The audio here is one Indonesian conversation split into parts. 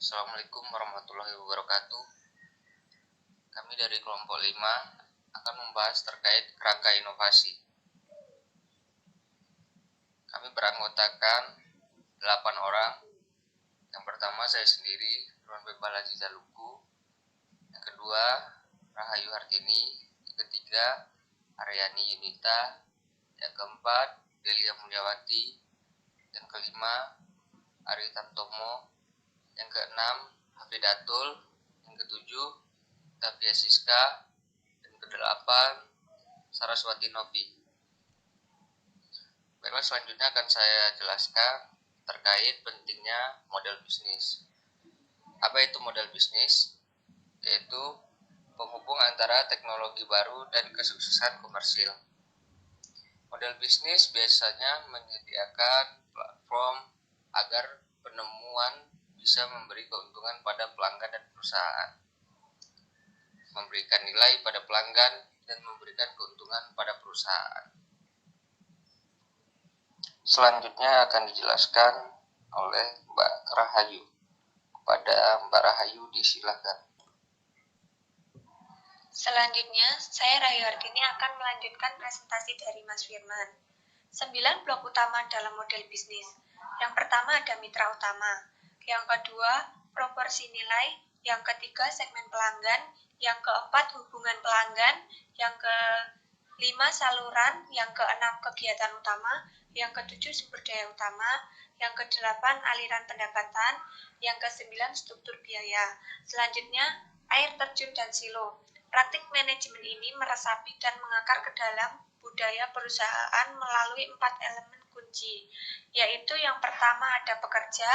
Assalamualaikum warahmatullahi wabarakatuh. Kami dari kelompok 5 akan membahas terkait kerangka inovasi. Kami beranggotakan 8 orang. Yang pertama saya sendiri, Ruan Bebal Aziza Luku. Yang kedua, Rahayu Hartini. Yang ketiga, Aryani Yunita. Yang keempat, Delia Mulyawati. Yang kelima, Ari Tamtomo. Yang keenam, Hafidatul. Yang ketujuh, Tavia Siska. Dan kedelapan, Saraswati Novi. Baiklah, selanjutnya akan saya jelaskan terkait pentingnya model bisnis. Apa itu model bisnis? Yaitu penghubung antara teknologi baru dan kesuksesan komersil. Model bisnis biasanya menyediakan platform agar penemuan bisa memberi keuntungan pada pelanggan dan perusahaan, memberikan nilai pada pelanggan, dan memberikan keuntungan pada perusahaan. Selanjutnya akan dijelaskan oleh Mbak Rahayu. Kepada Mbak Rahayu disilakan. Selanjutnya, saya Rahayu Hartini akan melanjutkan presentasi dari Mas Firman. 9 blok utama dalam model bisnis. Yang pertama ada mitra utama. Yang kedua, proporsi nilai. Yang ketiga, segmen pelanggan. Yang keempat, hubungan pelanggan. Yang kelima, saluran. Yang keenam, kegiatan utama. Yang ketujuh, sumber daya utama. Yang kedelapan, aliran pendapatan. Yang kesembilan, struktur biaya. Selanjutnya, air terjun dan silo. Praktik manajemen ini meresapi dan mengakar ke dalam budaya perusahaan melalui 4 elemen kunci, yaitu yang pertama ada pekerja,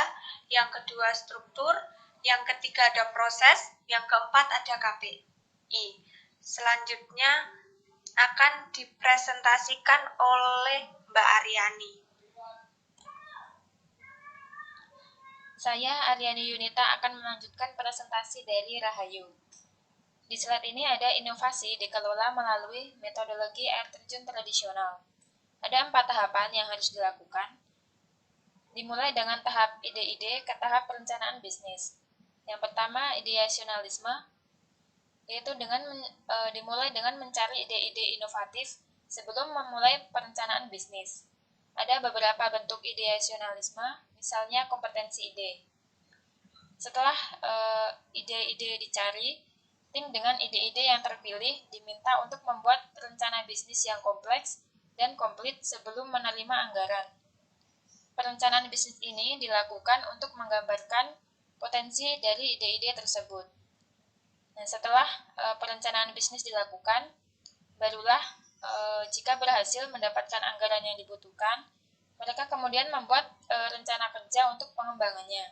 yang kedua struktur, yang ketiga ada proses, yang keempat ada KPI. Selanjutnya akan dipresentasikan oleh Mbak Aryani. Saya Aryani Yunita akan melanjutkan presentasi dari Rahayu. Di slide ini ada inovasi dikelola melalui metodologi air terjun tradisional. Ada 4 tahapan yang harus dilakukan. Dimulai dengan tahap ide-ide ke tahap perencanaan bisnis. Yang pertama, ideasionalisme, yaitu dimulai dengan mencari ide-ide inovatif sebelum memulai perencanaan bisnis. Ada beberapa bentuk ideasionalisme, misalnya kompetensi ide. Setelah ide-ide dicari, tim dengan ide-ide yang terpilih diminta untuk membuat rencana bisnis yang kompleks dan komplit sebelum menerima anggaran. Perencanaan bisnis ini dilakukan untuk menggambarkan potensi dari ide-ide tersebut. Nah, setelah perencanaan bisnis dilakukan, barulah jika berhasil mendapatkan anggaran yang dibutuhkan, mereka kemudian membuat rencana kerja untuk pengembangannya.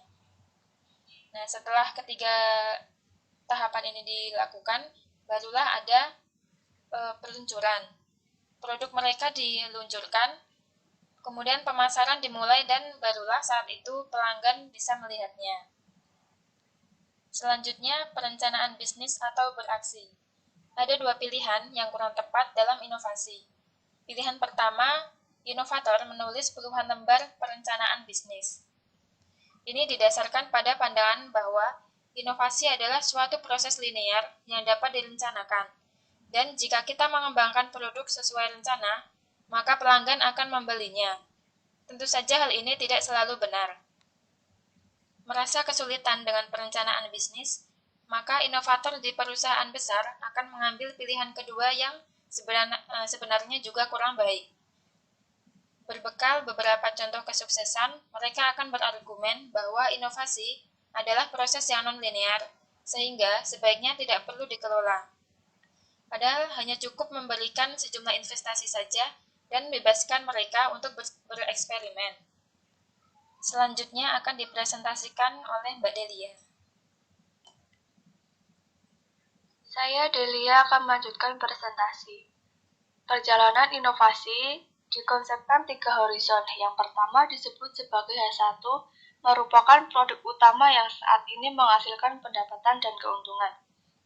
Nah, setelah ketiga tahapan ini dilakukan, barulah ada peluncuran. Produk mereka diluncurkan, kemudian pemasaran dimulai dan barulah saat itu pelanggan bisa melihatnya. Selanjutnya, perencanaan bisnis atau beraksi. Ada 2 pilihan yang kurang tepat dalam inovasi. Pilihan pertama, inovator menulis puluhan lembar perencanaan bisnis. Ini didasarkan pada pandangan bahwa inovasi adalah suatu proses linear yang dapat direncanakan, dan jika kita mengembangkan produk sesuai rencana, maka pelanggan akan membelinya. Tentu saja hal ini tidak selalu benar. Merasa kesulitan dengan perencanaan bisnis, maka inovator di perusahaan besar akan mengambil pilihan kedua yang sebenarnya juga kurang baik. Berbekal beberapa contoh kesuksesan, mereka akan berargumen bahwa inovasi adalah proses yang non-linear, sehingga sebaiknya tidak perlu dikelola. Padahal hanya cukup memberikan sejumlah investasi saja dan bebaskan mereka untuk bereksperimen. Selanjutnya akan dipresentasikan oleh Mbak Delia. Saya Delia akan melanjutkan presentasi. Perjalanan inovasi dikonsepkan 3 horizon. Yang pertama disebut sebagai H1, merupakan produk utama yang saat ini menghasilkan pendapatan dan keuntungan.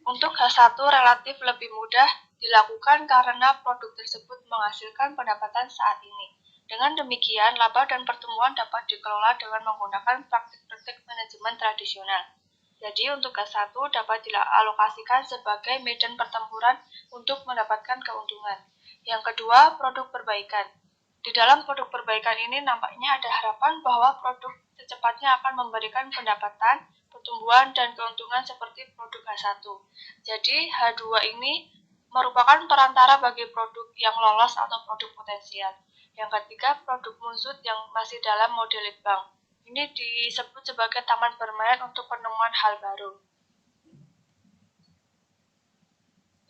Untuk H1 relatif lebih mudah dilakukan karena produk tersebut menghasilkan pendapatan saat ini. Dengan demikian, laba dan pertumbuhan dapat dikelola dengan menggunakan praktik-praktik manajemen tradisional. Jadi untuk K1 dapat dialokasikan sebagai medan pertempuran untuk mendapatkan keuntungan. Yang kedua, produk perbaikan. Di dalam produk perbaikan ini nampaknya ada harapan bahwa produk secepatnya akan memberikan pendapatan, pertumbuhan, dan keuntungan seperti produk H1. Jadi H2 ini merupakan perantara bagi produk yang lolos atau produk potensial. Yang ketiga, produk munsut yang masih dalam model lead bank. Ini disebut sebagai taman bermain untuk penemuan hal baru.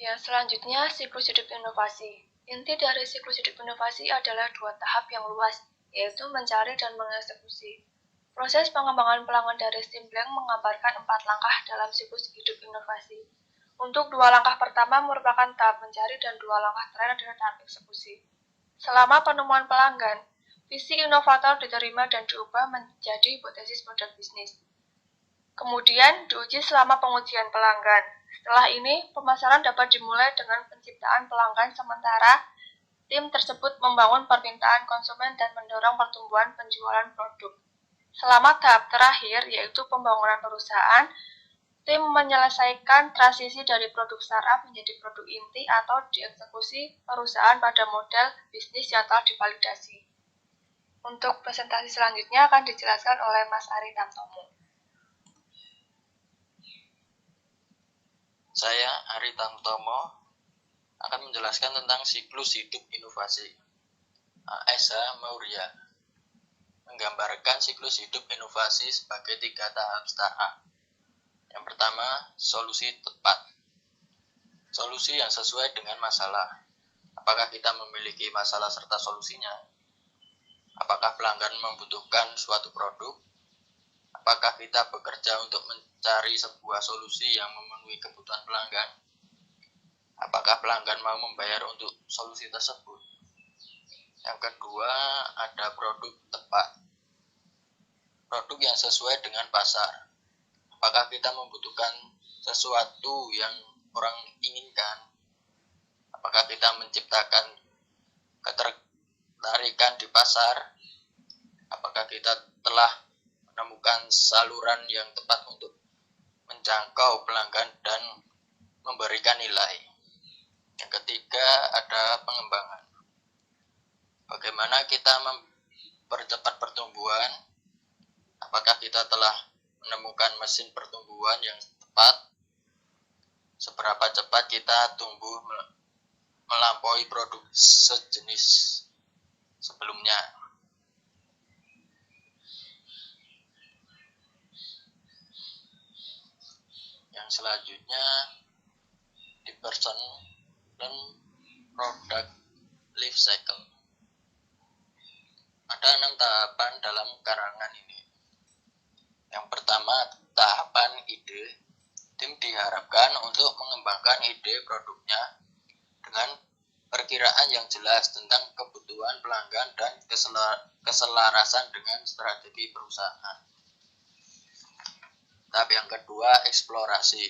Yang selanjutnya, siklus hidup inovasi. Inti dari siklus hidup inovasi adalah 2 tahap yang luas, yaitu mencari dan mengeksekusi. Proses pengembangan pelanggan dari Stimblank menggambarkan 4 langkah dalam siklus hidup inovasi. Untuk 2 langkah pertama merupakan tahap mencari dan 2 langkah terakhir adalah tahap eksekusi. Selama penemuan pelanggan, visi inovator diterima dan diubah menjadi hipotesis model bisnis. Kemudian diuji selama pengujian pelanggan. Setelah ini, pemasaran dapat dimulai dengan penciptaan pelanggan sementara tim tersebut membangun permintaan konsumen dan mendorong pertumbuhan penjualan produk. Selama tahap terakhir, yaitu pembangunan perusahaan, tim menyelesaikan transisi dari produk startup menjadi produk inti atau dieksekusi perusahaan pada model bisnis yang telah divalidasi. Untuk presentasi selanjutnya akan dijelaskan oleh Mas Ari Tamtomo. Saya Ari Tamtomo akan menjelaskan tentang siklus hidup inovasi. Esa Maurya menggambarkan siklus hidup inovasi sebagai 3 tahap startup. Yang pertama, solusi tepat. Solusi yang sesuai dengan masalah. Apakah kita memiliki masalah serta solusinya? Apakah pelanggan membutuhkan suatu produk? Apakah kita bekerja untuk mencari sebuah solusi yang memenuhi kebutuhan pelanggan? Apakah pelanggan mau membayar untuk solusi tersebut? Yang kedua, ada produk tepat. Produk yang sesuai dengan pasar. Apakah kita membutuhkan sesuatu yang orang inginkan? Apakah kita menciptakan ketertarikan di pasar? Apakah kita telah menemukan saluran yang tepat untuk menjangkau pelanggan dan memberikan nilai? Yang ketiga, ada pengembangan. Bagaimana kita mempercepat pertumbuhan? Apakah kita telah menemukan mesin pertumbuhan yang tepat? Seberapa cepat kita tumbuh melampaui produk sejenis sebelumnya? Yang selanjutnya, di person dan product life cycle. Ada 6 tahapan dalam karangan ini. Yang pertama, tahapan ide. Tim diharapkan untuk mengembangkan ide produknya dengan perkiraan yang jelas tentang kebutuhan pelanggan dan keselarasan dengan strategi perusahaan. Tahap yang kedua, eksplorasi.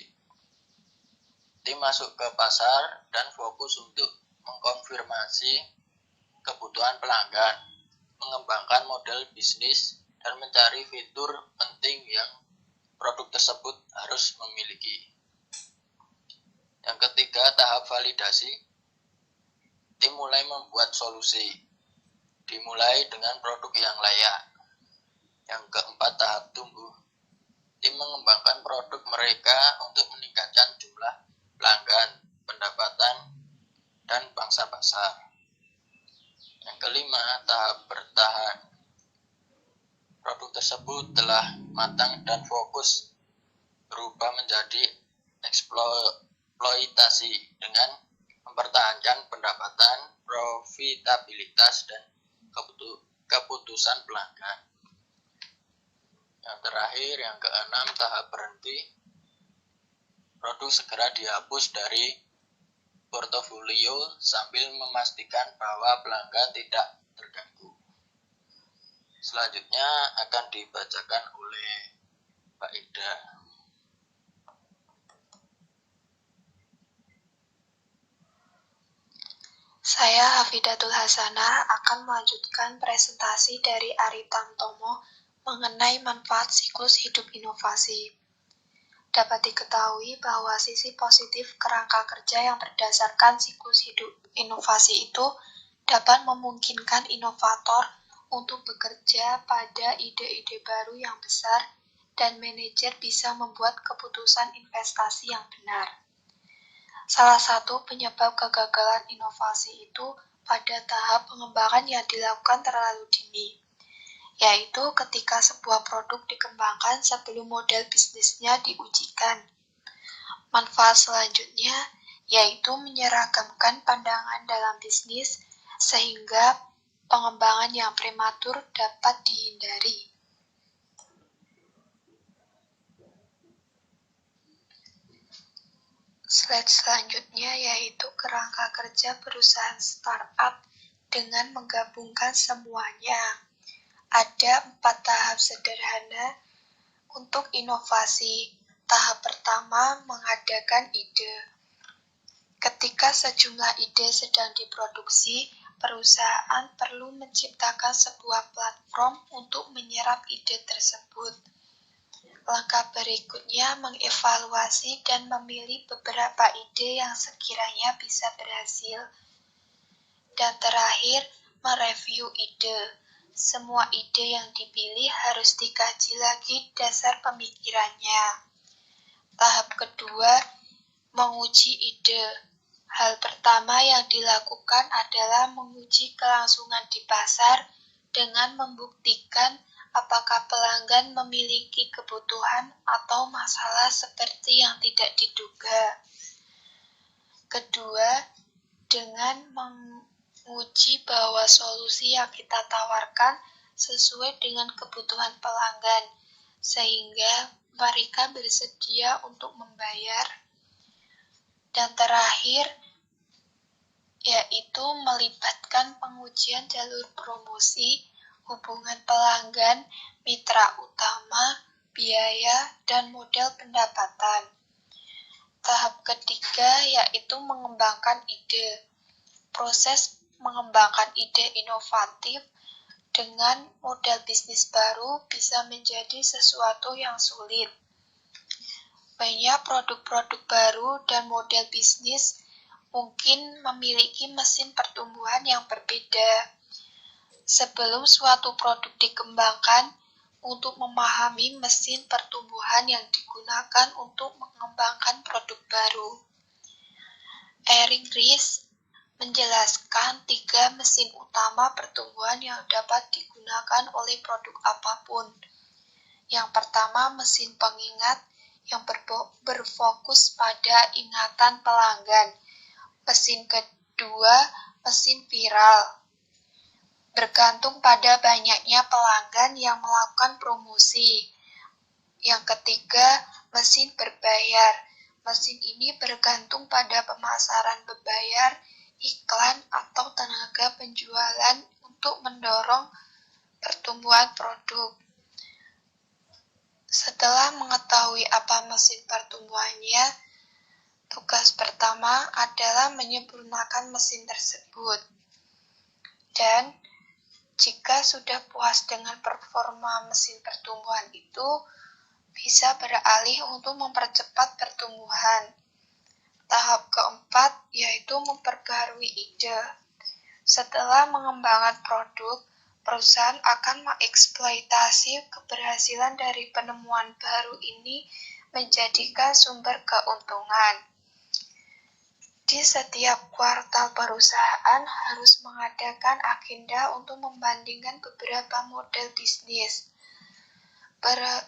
Tim masuk ke pasar dan fokus untuk mengkonfirmasi kebutuhan pelanggan, mengembangkan model bisnis, dan mencari fitur penting yang produk tersebut harus memiliki. Yang ketiga, tahap validasi. Tim mulai membuat solusi, dimulai dengan produk yang layak. Yang keempat, tahap tumbuh. Tim mengembangkan produk mereka untuk meningkatkan jumlah pelanggan, pendapatan, dan pangsa pasar. Yang kelima, tahap bertahan. Produk tersebut telah matang dan fokus berubah menjadi eksploitasi dengan mempertahankan pendapatan, profitabilitas, dan keputusan pelanggan. Yang terakhir, yang keenam, tahap berhenti. Produk segera dihapus dari portofolio sambil memastikan bahwa pelanggan tidak terganggu. Selanjutnya akan dibacakan oleh Pak Ida. Saya Hafidatul Hasanah akan melanjutkan presentasi dari Ari Tamtomo mengenai manfaat siklus hidup inovasi. dapat diketahui bahwa sisi positif kerangka kerja yang berdasarkan siklus hidup inovasi itu dapat memungkinkan inovator untuk bekerja pada ide-ide baru yang besar dan manajer bisa membuat keputusan investasi yang benar. Salah satu penyebab kegagalan inovasi itu pada tahap pengembangan yang dilakukan terlalu dini, yaitu ketika sebuah produk dikembangkan sebelum model bisnisnya diujikan. Manfaat selanjutnya yaitu menyeragamkan pandangan dalam bisnis sehingga pengembangan yang prematur dapat dihindari. Slide selanjutnya yaitu kerangka kerja perusahaan startup dengan menggabungkan semuanya. Ada 4 tahap sederhana untuk inovasi. Tahap pertama, mengadakan ide. Ketika sejumlah ide sedang diproduksi, perusahaan perlu menciptakan sebuah platform untuk menyerap ide tersebut. Langkah berikutnya mengevaluasi dan memilih beberapa ide yang sekiranya bisa berhasil. Dan terakhir, mereview ide. Semua ide yang dipilih harus dikaji lagi dasar pemikirannya. Tahap kedua, menguji ide. Hal pertama yang dilakukan adalah menguji kelangsungan di pasar dengan membuktikan apakah pelanggan memiliki kebutuhan atau masalah seperti yang tidak diduga. Kedua, dengan menguji bahwa solusi yang kita tawarkan sesuai dengan kebutuhan pelanggan, sehingga mereka bersedia untuk membayar. Dan terakhir, yaitu melibatkan pengujian jalur promosi, hubungan pelanggan, mitra utama, biaya, dan model pendapatan. Tahap ketiga yaitu mengembangkan ide. Proses mengembangkan ide inovatif dengan model bisnis baru bisa menjadi sesuatu yang sulit. Banyak produk-produk baru dan model bisnis mungkin memiliki mesin pertumbuhan yang berbeda. Sebelum suatu produk dikembangkan, untuk memahami mesin pertumbuhan yang digunakan untuk mengembangkan produk baru. Eric Ries menjelaskan 3 mesin utama pertumbuhan yang dapat digunakan oleh produk apapun. Yang pertama, mesin pengingat yang berfokus pada ingatan pelanggan. Mesin kedua, mesin viral, bergantung pada banyaknya pelanggan yang melakukan promosi. Yang ketiga, mesin berbayar. Mesin ini bergantung pada pemasaran berbayar, iklan, atau tenaga penjualan untuk mendorong pertumbuhan produk. Setelah mengetahui apa mesin pertumbuhannya, tugas pertama adalah menyempurnakan mesin tersebut. Dan jika sudah puas dengan performa mesin pertumbuhan itu, bisa beralih untuk mempercepat pertumbuhan. Tahap keempat yaitu memperbarui ide. Setelah mengembangkan produk, perusahaan akan mengeksploitasi keberhasilan dari penemuan baru ini menjadikan sumber keuntungan. Di setiap kuartal perusahaan harus mengadakan agenda untuk membandingkan beberapa model bisnis.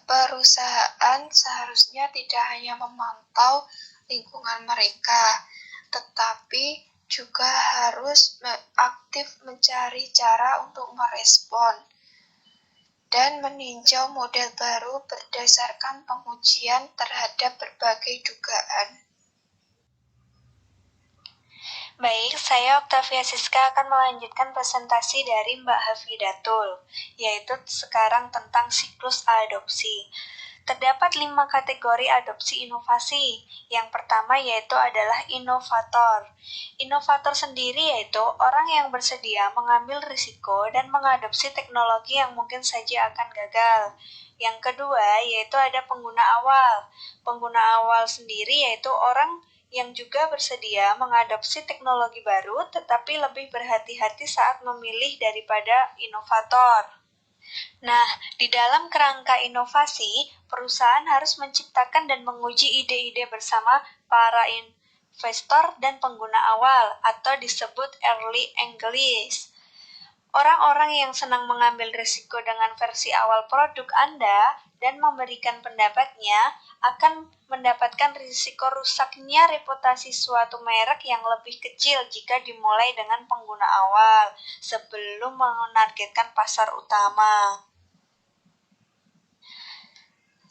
Perusahaan seharusnya tidak hanya memantau lingkungan mereka, tetapi juga harus aktif mencari cara untuk merespon dan meninjau model baru berdasarkan pengujian terhadap berbagai dugaan. Baik, saya Octavia Siska akan melanjutkan presentasi dari Mbak Hafidatul, yaitu sekarang tentang siklus adopsi. Terdapat 5 kategori adopsi inovasi. Yang pertama yaitu adalah inovator. Inovator sendiri yaitu orang yang bersedia mengambil risiko dan mengadopsi teknologi yang mungkin saja akan gagal. Yang kedua yaitu ada pengguna awal. Pengguna awal sendiri yaitu orang yang juga bersedia mengadopsi teknologi baru tetapi lebih berhati-hati saat memilih daripada inovator. Nah, di dalam kerangka inovasi, perusahaan harus menciptakan dan menguji ide-ide bersama para investor dan pengguna awal atau disebut early angles. Orang-orang yang senang mengambil risiko dengan versi awal produk Anda dan memberikan pendapatnya akan mendapatkan risiko rusaknya reputasi suatu merek yang lebih kecil jika dimulai dengan pengguna awal sebelum menargetkan pasar utama.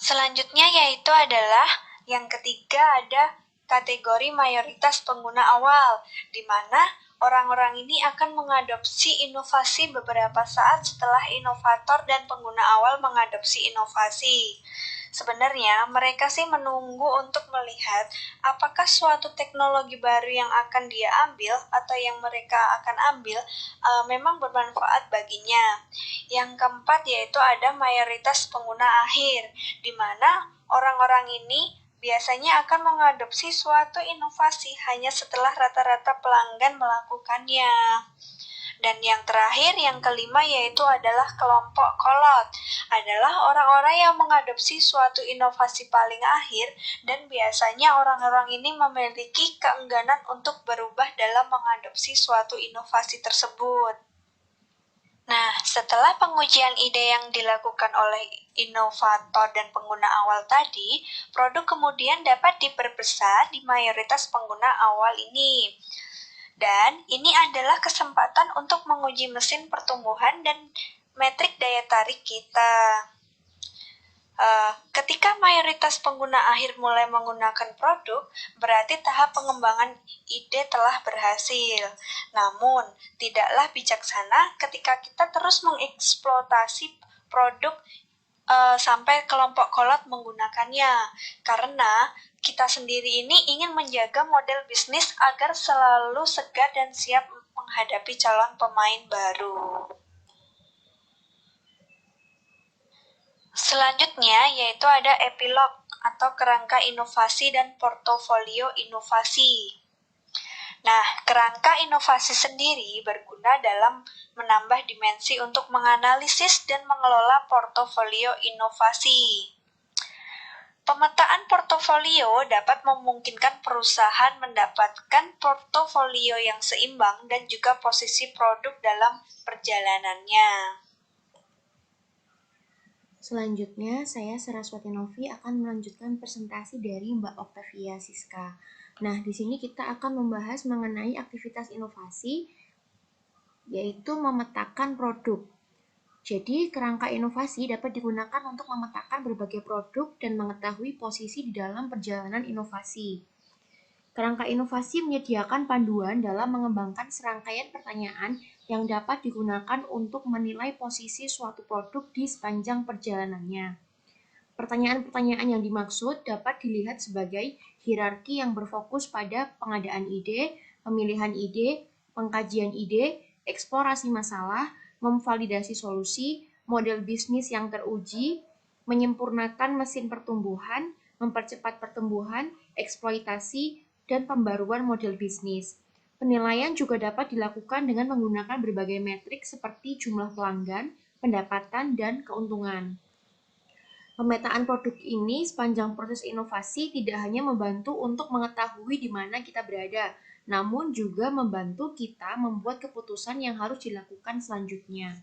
Selanjutnya yaitu adalah yang ketiga ada kategori mayoritas pengguna awal, di mana orang-orang ini akan mengadopsi inovasi beberapa saat setelah inovator dan pengguna awal mengadopsi inovasi. Sebenarnya mereka sih menunggu untuk melihat apakah suatu teknologi baru yang akan dia ambil atau yang mereka akan ambil memang bermanfaat baginya. Yang keempat yaitu ada mayoritas pengguna akhir, di mana orang-orang ini biasanya akan mengadopsi suatu inovasi hanya setelah rata-rata pelanggan melakukannya. Dan yang terakhir, yang kelima yaitu adalah kelompok kolot. Adalah orang-orang yang mengadopsi suatu inovasi paling akhir dan biasanya orang-orang ini memiliki keengganan untuk berubah dalam mengadopsi suatu inovasi tersebut. Nah, setelah pengujian ide yang dilakukan oleh inovator dan pengguna awal tadi, produk kemudian dapat diperbesar di mayoritas pengguna awal ini. Dan ini adalah kesempatan untuk menguji mesin pertumbuhan dan metrik daya tarik kita. Ketika mayoritas pengguna akhir mulai menggunakan produk, berarti tahap pengembangan ide telah berhasil. Namun, tidaklah bijaksana ketika kita terus mengeksploitasi produk sampai kelompok kolot menggunakannya, karena kita sendiri ini ingin menjaga model bisnis agar selalu segar dan siap menghadapi calon pemain baru. Selanjutnya yaitu ada epilog atau kerangka inovasi dan portofolio inovasi. Nah, kerangka inovasi sendiri berguna dalam menambah dimensi untuk menganalisis dan mengelola portofolio inovasi. Pemetaan portofolio dapat memungkinkan perusahaan mendapatkan portofolio yang seimbang dan juga posisi produk dalam perjalanannya. Selanjutnya, saya Saraswati Novi akan melanjutkan presentasi dari Mbak Octavia Siska. Nah, di sini kita akan membahas mengenai aktivitas inovasi, yaitu memetakan produk. Jadi, kerangka inovasi dapat digunakan untuk memetakan berbagai produk dan mengetahui posisi di dalam perjalanan inovasi. Kerangka inovasi menyediakan panduan dalam mengembangkan serangkaian pertanyaan yang dapat digunakan untuk menilai posisi suatu produk di sepanjang perjalanannya. Pertanyaan-pertanyaan yang dimaksud dapat dilihat sebagai hierarki yang berfokus pada pengadaan ide, pemilihan ide, pengkajian ide, eksplorasi masalah, memvalidasi solusi, model bisnis yang teruji, menyempurnakan mesin pertumbuhan, mempercepat pertumbuhan, eksploitasi, dan pembaruan model bisnis. Penilaian juga dapat dilakukan dengan menggunakan berbagai metrik seperti jumlah pelanggan, pendapatan, dan keuntungan. Pemetaan produk ini sepanjang proses inovasi tidak hanya membantu untuk mengetahui di mana kita berada, namun juga membantu kita membuat keputusan yang harus dilakukan selanjutnya.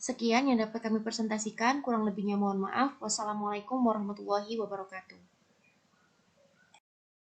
Sekian yang dapat kami presentasikan, kurang lebihnya mohon maaf. Wassalamualaikum warahmatullahi wabarakatuh.